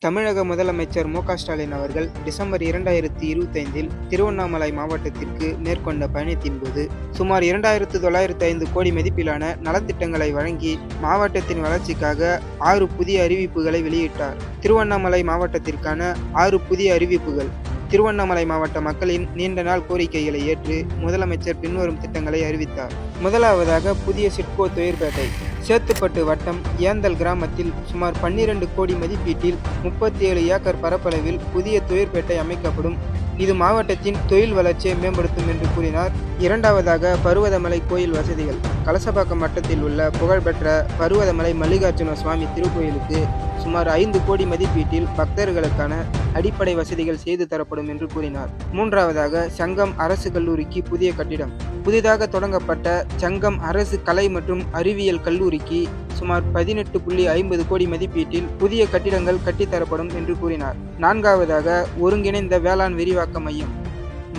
தமிழக முதலமைச்சர் மு.க.ஸ்டாலின் அவர்கள் டிசம்பர் 2025இல் திருவண்ணாமலை மாவட்டத்திற்கு மேற்கொண்ட பயணத்தின்போது சுமார் 2905 கோடி மதிப்பிலான நலத்திட்டங்களை வழங்கி மாவட்டத்தின் வளர்ச்சிக்காக 6 புதிய அறிவிப்புகளை வெளியிட்டார். திருவண்ணாமலை மாவட்டத்திற்கான 6 புதிய அறிவிப்புகள். திருவண்ணாமலை மாவட்ட மக்களின் நீண்ட நாள் கோரிக்கைகளை ஏற்று முதலமைச்சர் பின்வரும் திட்டங்களை அறிவித்தார். முதலாவதாக புதிய சிட்கோ தொழிற்பேட்டை. சேத்துப்பட்டு வட்டம் ஏந்தல் கிராமத்தில் சுமார் 12 கோடி மதிப்பீட்டில் 37 ஏக்கர் பரப்பளவில் புதிய தொழிற்பேட்டை அமைக்கப்படும். இது மாவட்டத்தின் தொழில் வளர்ச்சியை மேம்படுத்தும் என்று கூறினார். இரண்டாவதாக பருவதமலை கோயில் வசதிகள். கலசபாக்கம் வட்டத்தில் உள்ள புகழ்பெற்ற பருவதமலை மல்லிகார்ஜுன சுவாமி திருக்கோயிலுக்கு சுமார் 5 கோடி மதிப்பீட்டில் பக்தர்களுக்கான அடிப்படை வசதிகள் செய்து தரப்படும் என்று கூறினார். மூன்றாவதாக சங்கம் அரசு கல்லூரிக்கு புதிய கட்டிடம். புதிதாக தொடங்கப்பட்ட சங்கம் அரசு கலை மற்றும் அறிவியல் கல்லூரிக்கு சுமார் 18.50 கோடி மதிப்பீட்டில் புதிய கட்டிடங்கள் கட்டித்தரப்படும் என்று கூறினார். நான்காவதாக ஒருங்கிணைந்த வேளாண் விரிவாக்க மையம்.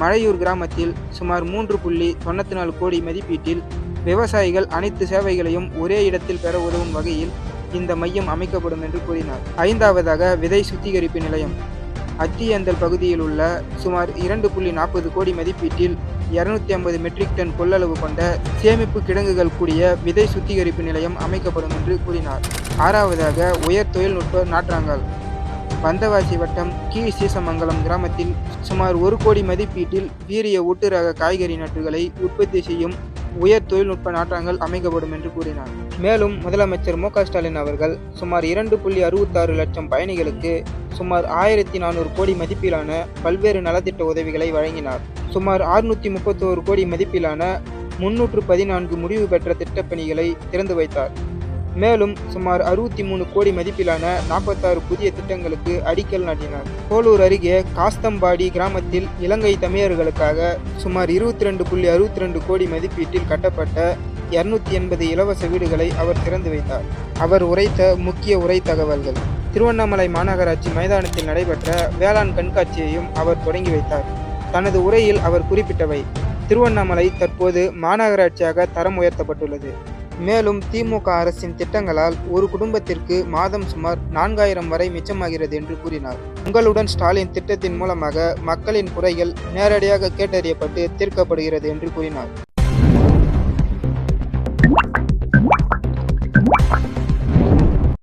மழையூர் கிராமத்தில் சுமார் 3.94 கோடி மதிப்பீட்டில் விவசாயிகள் அனைத்து சேவைகளையும் ஒரே இடத்தில் பெற உதவும் வகையில் இந்த மையம் அமைக்கப்படும் என்று கூறினார். ஐந்தாவதாக விதை சுத்திகரிப்பு நிலையம். அத்தியந்தல் பகுதியில் உள்ள சுமார் 2.40 கோடி மதிப்பீட்டில் 250 மெட்ரிக் டன் கொள்ளளவு கொண்ட சேமிப்பு கிடங்குகள் கூடிய விதை சுத்திகரிப்பு நிலையம் அமைக்கப்படும் என்று கூறினார். ஆறாவதாக உயர் தொழில்நுட்ப நாற்றாங்கால். வந்தவாசி வட்டம் கீழ் சீசமங்கலம் கிராமத்தில் சுமார் 1 கோடி மதிப்பீட்டில் வீரிய ஊட்டு ரக காய்கறி நட்டுகளை உற்பத்தி செய்யும் உயர் தொழில்நுட்ப நாற்றாங்கல் அமைக்கப்படும் என்று கூறினார். மேலும் முதலமைச்சர் மு.க.ஸ்டாலின் அவர்கள் சுமார் 2.66 லட்சம் பயணிகளுக்கு சுமார் 1400 கோடி மதிப்பிலான பல்வேறு நலத்திட்ட உதவிகளை வழங்கினார். சுமார் 631 கோடி மதிப்பிலான 314 முடிவு பெற்ற திட்டப்பணிகளை திறந்து வைத்தார். மேலும் சுமார் 63 கோடி மதிப்பிலான 46 புதிய திட்டங்களுக்கு அடிக்கல் நாட்டினார். போலூர் அருகே காஸ்தம்பாடி கிராமத்தில் இலங்கை தமிழர்களுக்காக சுமார் 22.62 கோடி மதிப்பீட்டில் கட்டப்பட்ட 280 இலவச வீடுகளை அவர் திறந்து வைத்தார். அவர் உரைத்த முக்கிய உரை தகவல்கள். திருவண்ணாமலை மாநகராட்சி மைதானத்தில் நடைபெற்ற வேளாண் கண்காட்சியையும் அவர் தொடங்கி வைத்தார். தனது உரையில் அவர் குறிப்பிட்டவை: திருவண்ணாமலை தற்போது மாநகராட்சியாக தரம் உயர்த்தப்பட்டுள்ளது. மேலும் திமுக அரசின் திட்டங்களால் ஒரு குடும்பத்திற்கு மாதம் சுமார் 4000 வரை மிச்சமாகிறது என்று கூறினார். உங்களுடன் ஸ்டாலின் திட்டத்தின் மூலமாக மக்களின் குறைகள் நேரடியாக கேட்டறியப்பட்டு தீர்க்கப்படுகிறது என்று கூறினார்.